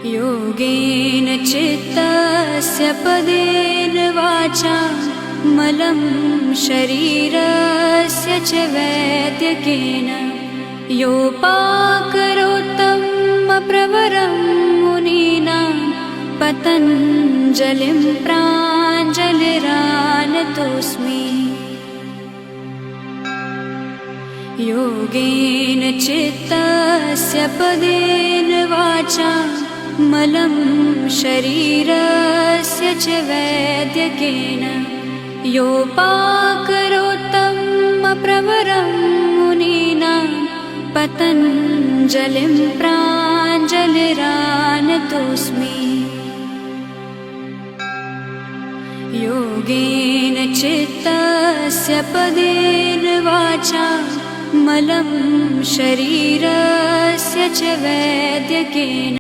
योगेन चित्तस्य पदेन वाचा मलं शरीरस्य च वैद्यकेन योपाकरोत्तं प्रवरं मुनीनां पतञ्जलिं प्राञ्जलिरानतोऽस्मि। योगेन चित्तस्य पदेन वाचा मलं शरीरस्य च वैद्यकेन योपाकरोत्तं प्रवरं मुनीनां पतञ्जलिं प्राञ्जलिरानतोऽस्मि। योगेन चित्तस्य पदेन वाचा मलं शरीरस्य च वैद्यकेन